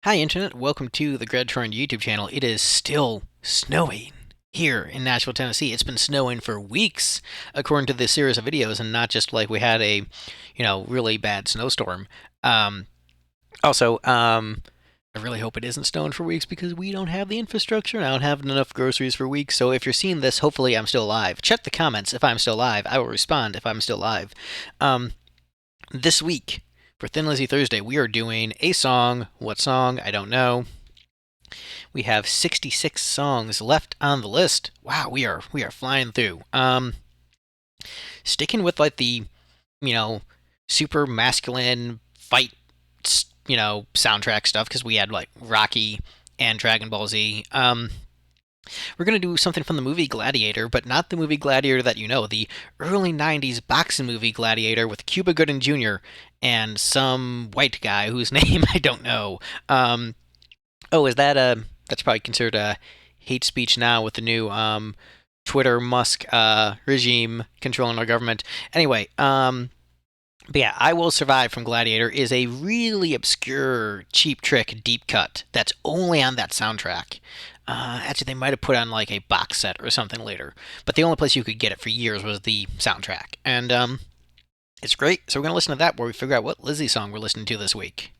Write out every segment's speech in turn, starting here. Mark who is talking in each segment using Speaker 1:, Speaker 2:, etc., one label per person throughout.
Speaker 1: Hi, Internet. Welcome to the Troyan YouTube channel. It is still snowing here in Nashville, Tennessee. It's been snowing for weeks, according to this series of videos, and not just like we had a, really bad snowstorm. Um, also, I really hope it isn't snowing for weeks because we don't have the infrastructure and I don't have enough groceries for weeks. So if you're seeing this, hopefully I'm still alive. Check the comments if I'm still alive. I will respond if I'm still alive. Um, this week, for Thin Lizzy Thursday, we are doing a song. What song? I don't know. We have 66 songs left on the list. Wow, we are flying through. Sticking with like the, you know, super masculine fight, soundtrack stuff because we had like Rocky and Dragon Ball Z. We're gonna do something from the movie Gladiator, but not the movie Gladiator that you know, the early '90s boxing movie Gladiator with Cuba Gooding Jr. and some white guy whose name I don't know. Oh, is that a? That's probably considered a hate speech now with the new Twitter Musk regime controlling our government. Anyway, but yeah, I Will Survive from Gladiator is a really obscure, cheap trick deep cut that's only on that soundtrack. Actually, they might have put on like a box set or something later, but the only place you could get it for years was the soundtrack, and it's great. So we're gonna listen to that where we figure out what Lizzy song we're listening to this week.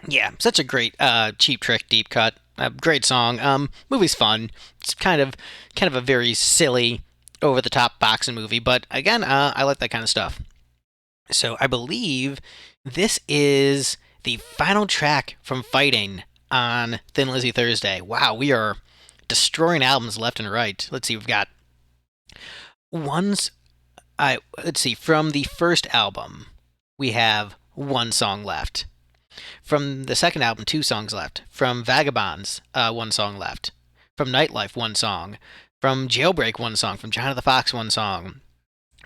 Speaker 1: Yeah, such a great cheap trick deep cut. Great song. Movie's fun. It's kind of a very silly, over the top boxing movie, but again, I like that kind of stuff. So I believe this is the final track from Fighting on Thin Lizzy Thursday. Wow, we are destroying albums left and right. Let's see, we've got ones. I let's see from the first album, we have one song left. From the second album, two songs left. From Vagabonds, one song left. From Nightlife, one song. From Jailbreak, one song. From John of the Fox, one song.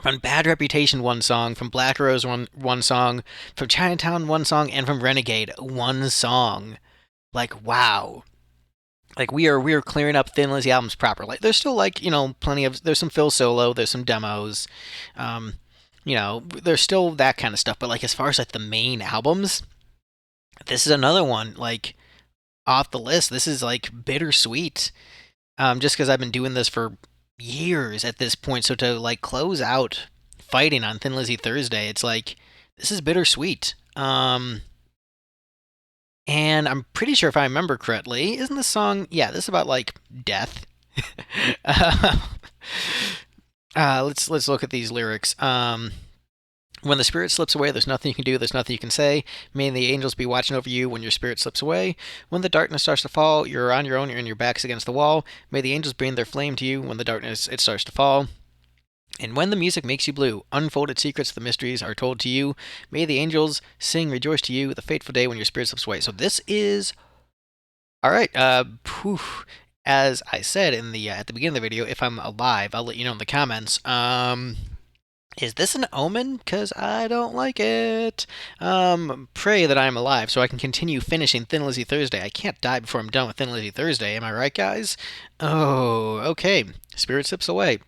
Speaker 1: From Bad Reputation, one song. From Black Rose, one song. From Chinatown, one song. And from Renegade, one song. Like, wow. Like we are clearing up Thin Lizzy albums proper. Like there's still like plenty of there's some Phil solo, there's some demos, there's still that kind of stuff. But like as far as like the main albums, this is another one like off the list. This is like bittersweet. Just because I've been doing this for years at this point, so to like close out Fighting on Thin Lizzy Thursday, it's like this is bittersweet. And I'm pretty sure if I remember correctly, isn't the song? Yeah, this is about like death. uh, let's look at these lyrics. When the spirit slips away, there's nothing you can do, there's nothing you can say. May the angels be watching over you when your spirit slips away. When the darkness starts to fall, you're on your own, and your back's against the wall. May the angels bring their flame to you when the darkness it starts to fall. And when the music makes you blue, unfolded secrets, the mysteries are told to you. May the angels sing, rejoice to you, the fateful day when your spirit slips away. So this is all right. As I said in the at the beginning of the video, if I'm alive, I'll let you know in the comments. Is this an omen? Because I don't like it. Pray that I'm alive so I can continue finishing Thin Lizzy Thursday. I can't die before I'm done with Thin Lizzy Thursday. Am I right, guys? Oh, okay. Spirit slips away.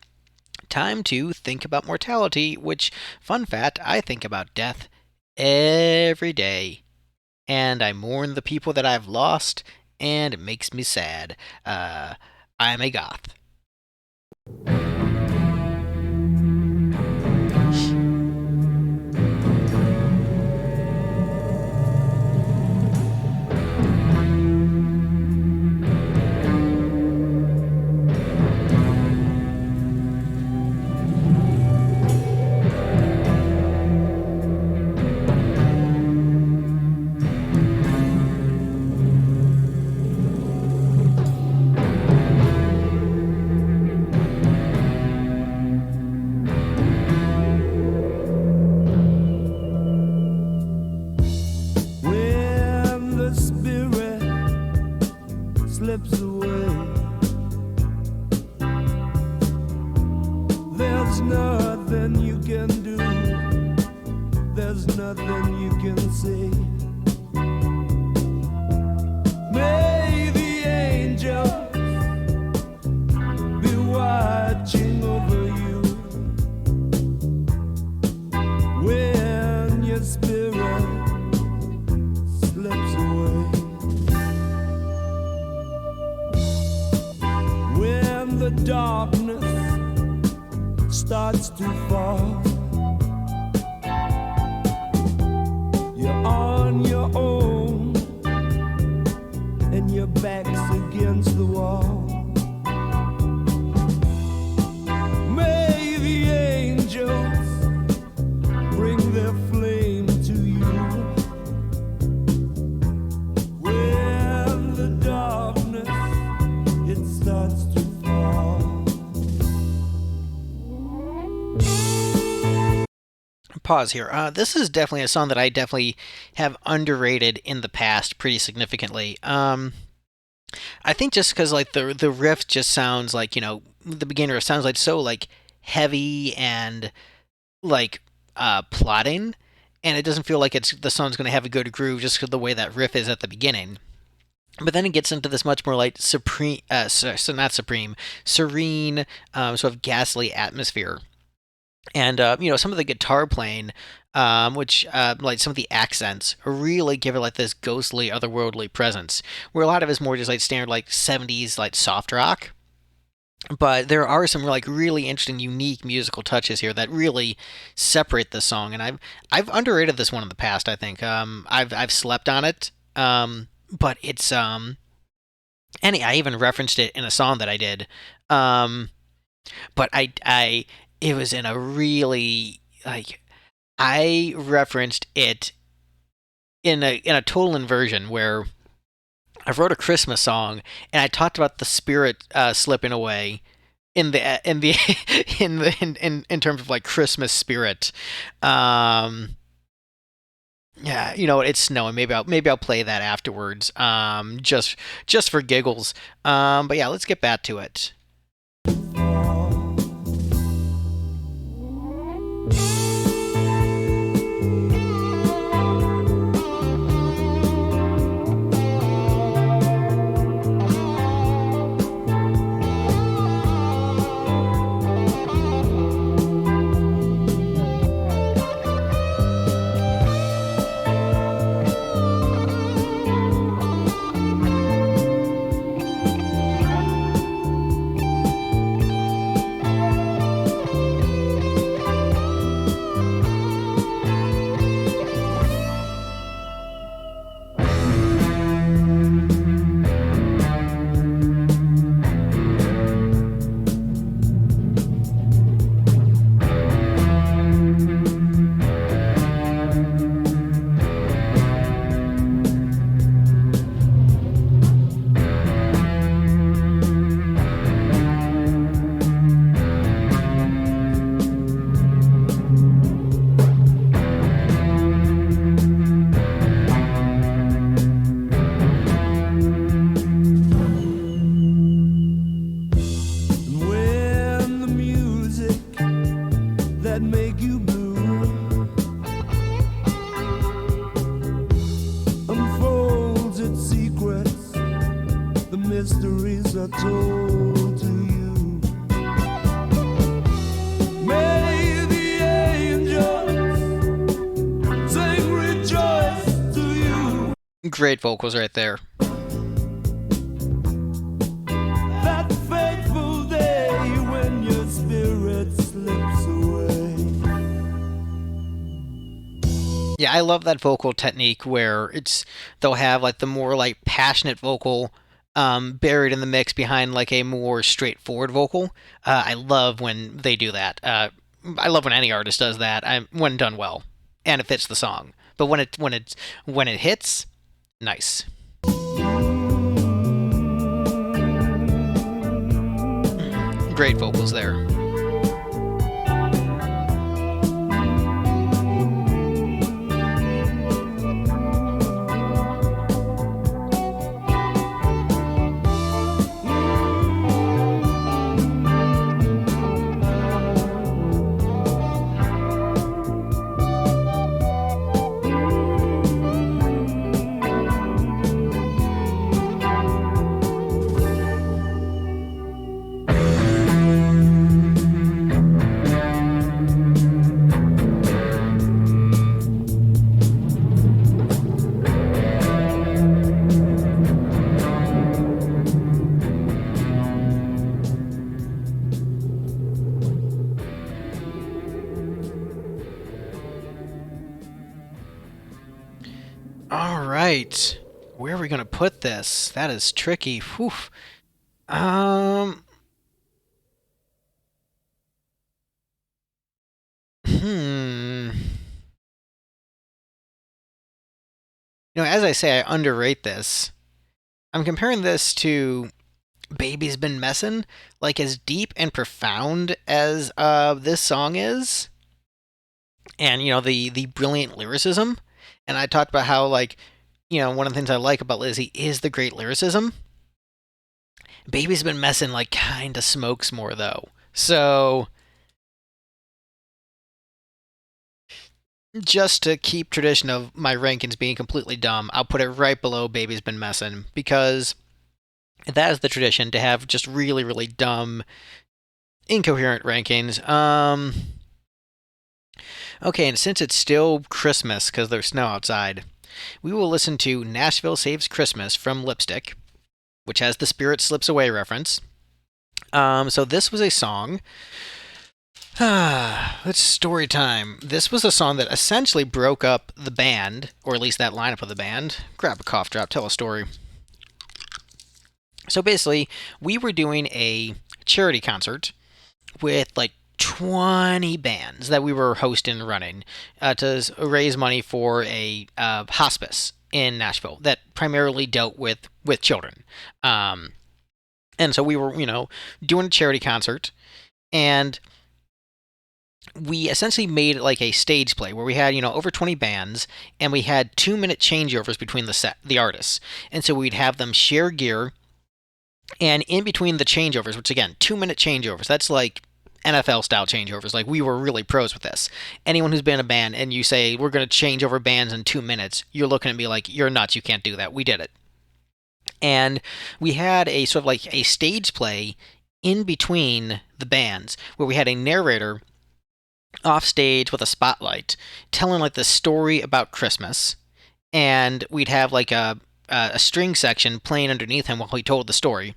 Speaker 1: Time to think about mortality, which, fun fact, I think about death every day, and I mourn the people that I've lost, and it makes me sad. Uh, I'm a goth.
Speaker 2: When the spirit slips away, there's nothing you can do, there's nothing you can say. May the angels be watching over you when your spirit slips away. When the darkness starts to fall, you're on your own and your back's against the wall. May the angels bring their flame to you when the darkness it starts to fall.
Speaker 1: Pause here. This is definitely a song that I definitely have underrated in the past pretty significantly. I think just because like the riff just sounds like the beginner sounds like so like heavy and like plotting, and it doesn't feel like it's the song's going to have a good groove just because the way that riff is at the beginning. But then it gets into this much more like supreme, so not supreme, serene, sort of ghastly atmosphere. And some of the guitar playing, which like some of the accents really give it like this ghostly, otherworldly presence. Where a lot of it's more just like standard like '70s like soft rock. But there are some like really interesting, unique musical touches here that really separate the song. And I've underrated this one in the past. I think I've slept on it. But it's I even referenced it in a song that I did. Um, but I it was in a really like I referenced it in a total inversion where I wrote a Christmas song and I talked about the spirit slipping away in the in terms of like Christmas spirit. Um, yeah, it's snowing. Maybe I'll play that afterwards. Just for giggles. But yeah, let's get back to it.
Speaker 2: mysteries are told to you. May the angels sing
Speaker 1: Great vocals right there.
Speaker 2: That fateful day when your spirit slips away.
Speaker 1: Yeah, I love that vocal technique where they'll have like the more like passionate vocal buried in the mix behind like a more straightforward vocal. I love when they do that. I love when any artist does that. When done well, and it fits the song. But when it hits, nice. Great vocals there. All right. Where are we going to put this? That is tricky. Whew. Um, hmm. As I say, I underrate this. I'm comparing this to Baby's Been Messin', like as deep and profound as this song is, and the brilliant lyricism. And I talked about how like one of the things I like about Lizzy is the great lyricism. Baby's Been Messin' like kind of smokes more though. So just to keep tradition of my rankings being completely dumb, I'll put it right below Baby's Been Messin' because that is the tradition to have just really, really dumb, incoherent rankings. Okay, and since it's still Christmas because there's snow outside, we will listen to Nashville Saves Christmas from Lipstick, which has the Spirit Slips Away reference. So this was a song. It's story time. This was a song that essentially broke up the band, or at least that lineup of the band. Grab a cough drop, tell a story. So basically, we were doing a charity concert with like 20 bands that we were hosting and running to raise money for a hospice in Nashville that primarily dealt with children. And so we were, doing a charity concert, and we essentially made like a stage play where we had over 20 bands, and we had 2-minute changeovers between the artists, and so we'd have them share gear, and in between the changeovers, which again 2-minute changeovers, that's like NFL style changeovers. Like we were really pros with this. Anyone who's been in a band and you say we're going to change over bands in 2 minutes, you're looking at me like you're nuts. You can't do that. We did it, and we had a sort of like a stage play in between the bands where we had a narrator off stage with a spotlight telling like the story about Christmas, and we'd have like a string section playing underneath him while he told the story.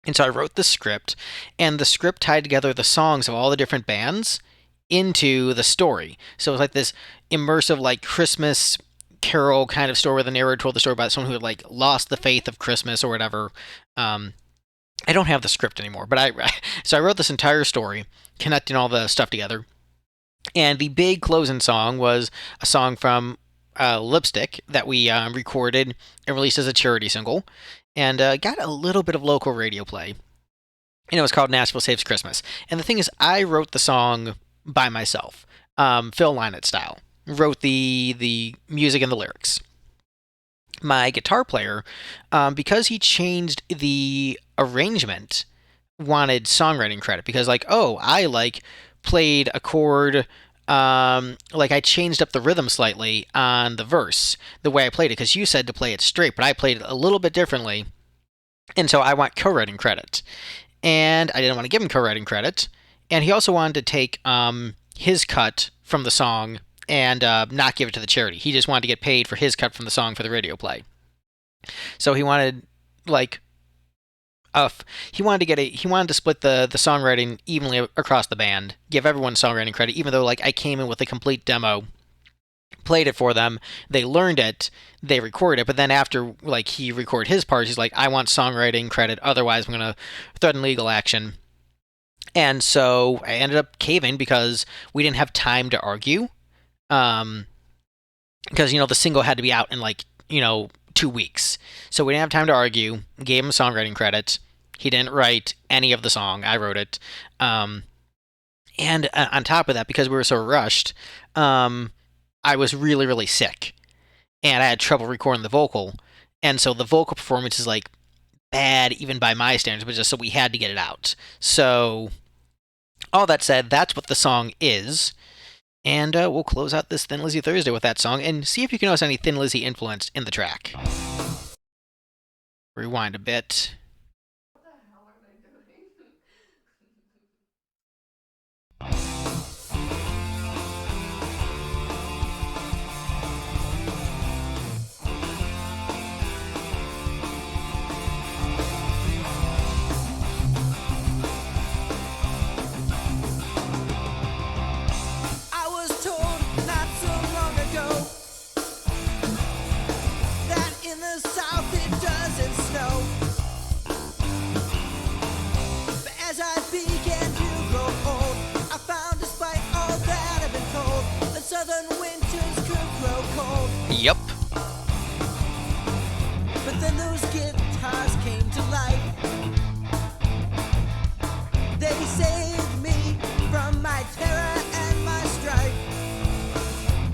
Speaker 1: And so I wrote the script, and the script tied together the songs of all the different bands into the story. So it was like this immersive, like Christmas carol kind of story where the narrator told the story about someone who had like lost the faith of Christmas or whatever. I don't have the script anymore, but so I wrote this entire story, connecting all the stuff together. And the big closing song was a song from Lipstick that we recorded and released as a charity single, and got a little bit of local radio play. And it was called Nashville Saves Christmas. And the thing is, I wrote the song by myself, Phil Lynott style. Wrote the music and the lyrics. My guitar player, because he changed the arrangement, wanted songwriting credit because I played a chord, I changed up the rhythm slightly on the verse the way I played it because you said to play it straight, but I played it a little bit differently, and so I want co-writing credit, and I didn't want to give him co-writing credit, and he also wanted to take his cut from the song and not give it to the charity. He just wanted to get paid for his cut from the song for the radio play. So he wanted like he wanted to split the songwriting evenly across the band, give everyone songwriting credit, even though like I came in with a complete demo, played it for them, they learned it, they recorded it, but then after like he recorded his parts, he's like, I want songwriting credit, otherwise I'm gonna threaten legal action. And so I ended up caving because we didn't have time to argue. Um, because the single had to be out in like 2 weeks, so we didn't have time to argue. Gave him songwriting credit. He didn't write any of the song. I wrote it. And on top of that, because we were so rushed, I was really really sick, and I had trouble recording the vocal, and so the vocal performance is like bad even by my standards, but just so we had to get it out. So all that said, that's what the song is. And we'll close out this Thin Lizzy Thursday with that song and see if you can notice any Thin Lizzy influence in the track. Rewind a bit.
Speaker 2: I was told not so long ago that in the South it doesn't snow. But as I began to grow old, I found despite all that I've been told, that southern winters could grow cold.
Speaker 1: Yup.
Speaker 2: But then those guitars came to life. They saved me from my terror and my strife.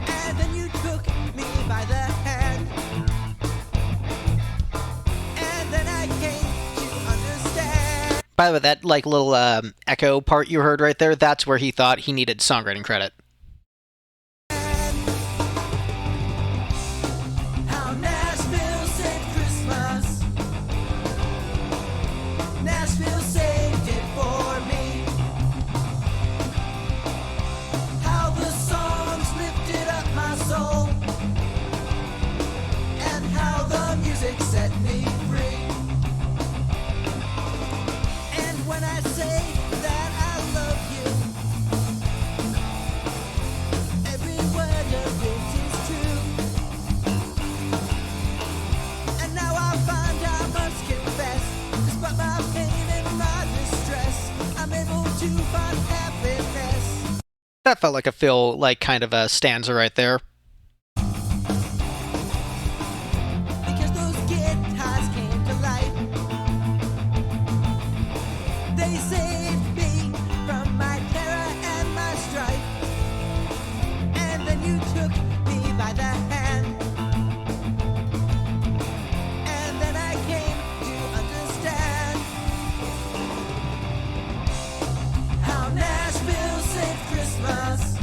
Speaker 2: And then you took me by the hand. And then I came to understand.
Speaker 1: By the way, that like little echo part you heard right there, that's where he thought he needed songwriting credit.
Speaker 2: How Nashville saved Christmas. Nashville saved it for me. How the songs lifted up my soul. And how the music set me free. And when I say that I love you, every word of it is true. And now I find I must confess, despite my pain and my distress, I'm able to find happiness.
Speaker 1: That felt like a Phil like kind of a stanza right there.
Speaker 2: Because those guitars came to life. They saved me from my terror and my strife. And then you took me by the hand. And then I came to understand how Nashville saved Christmas.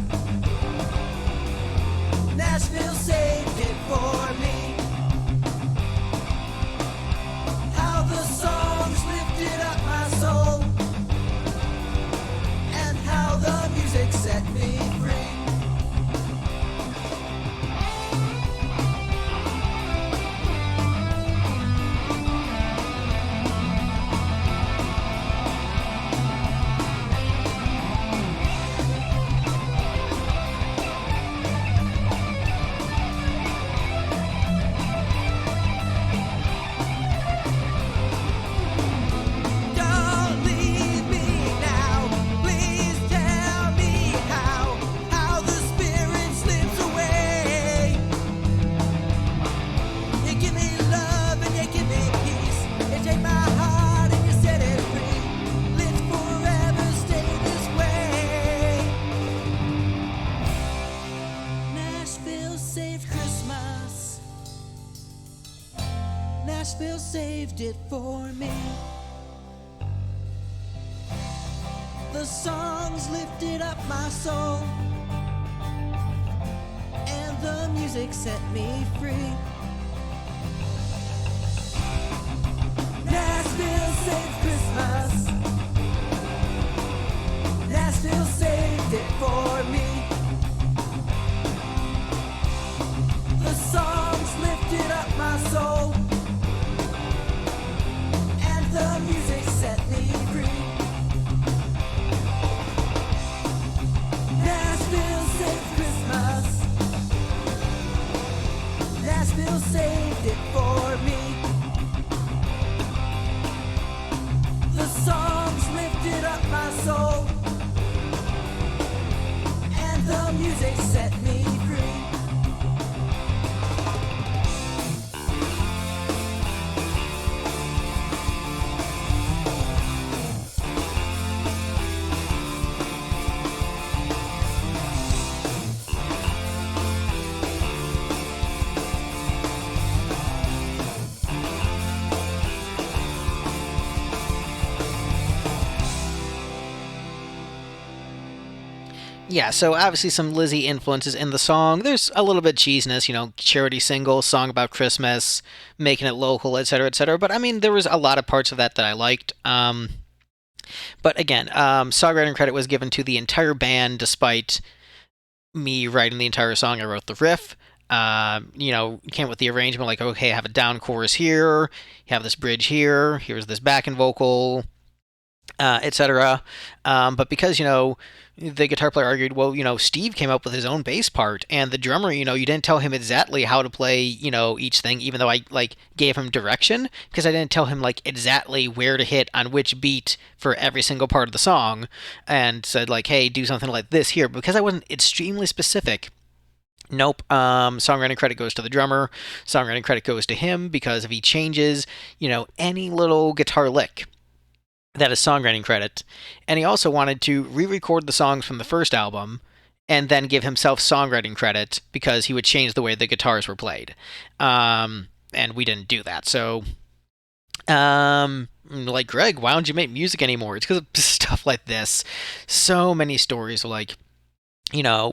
Speaker 2: Nashville saved it for me. How the songs lifted up my soul. And how the music set me free. Don't leave me now. Please tell me how the spirit slips away. You give me love and you give me peace. You take my heart and you set it free. Let's forever stay this way. Nashville saved Christmas. Nashville saved it for me. The songs lifted up my soul, and the music set me free. Nashville saved Christmas. Nashville saved it for me. Nashville saved it for me. The songs lifted up my soul, and the music set me free.
Speaker 1: Yeah, so obviously some Lizzy influences in the song. There's a little bit of cheesiness, charity single, song about Christmas, making it local, etc., etc. But I mean, there was a lot of parts of that I liked. But again, songwriting credit was given to the entire band, despite me writing the entire song. I wrote the riff. Came with the arrangement like, okay, I have a down chorus here, you have this bridge here, here's this backing vocal, etc. But because the guitar player argued, well, Steve came up with his own bass part, and the drummer, you didn't tell him exactly how to play, each thing, even though I like gave him direction, because I didn't tell him like exactly where to hit on which beat for every single part of the song, and said like, hey, do something like this here, because I wasn't extremely specific. Nope. Songwriting credit goes to the drummer. Songwriting credit goes to him because if he changes, any little guitar lick, that is songwriting credit. And he also wanted to re-record the songs from the first album and then give himself songwriting credit because he would change the way the guitars were played. And we didn't do that. So, like, Greg, why don't you make music anymore? It's because of stuff like this. So many stories like,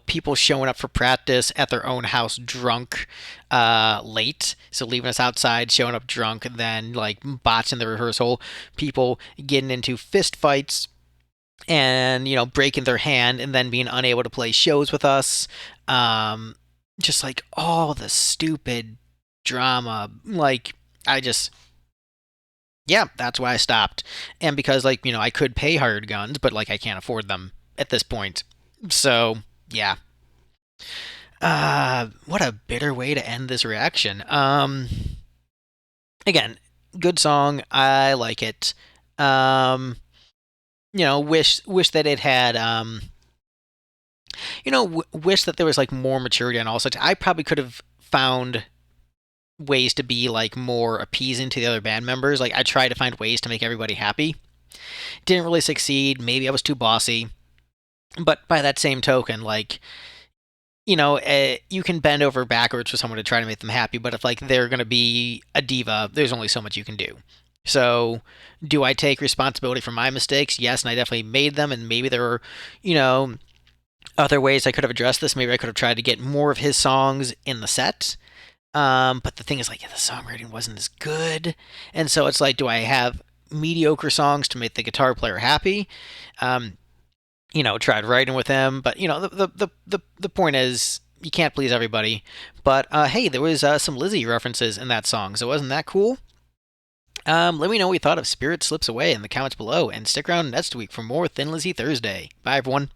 Speaker 1: people showing up for practice at their own house drunk, late. So leaving us outside, showing up drunk, and then like botching the rehearsal. People getting into fist fights and, breaking their hand and then being unable to play shows with us. Just like all the stupid drama. Like, yeah, that's why I stopped. And because, like, I could pay hired guns, but like I can't afford them at this point. So, yeah. What a bitter way to end this reaction. Again, good song. I like it. Wish that it had wish that there was like more maturity on all sides. I probably could have found ways to be like more appeasing to the other band members. Like I tried to find ways to make everybody happy. Didn't really succeed. Maybe I was too bossy. But by that same token, like, you can bend over backwards for someone to try to make them happy, but if like they're gonna be a diva, there's only so much you can do. So, do I take responsibility for my mistakes? Yes, and I definitely made them, and maybe there were, you know, other ways I could have addressed this. Maybe I could have tried to get more of his songs in the set. But the thing is, like, yeah, the songwriting wasn't as good, and so it's like, do I have mediocre songs to make the guitar player happy? Um, tried writing with him, but the point is you can't please everybody. But hey, there was some Lizzy references in that song, so wasn't that cool? Let me know what you thought of Spirit Slips Away in the comments below, and stick around next week for more Thin Lizzy Thursday. Bye, everyone.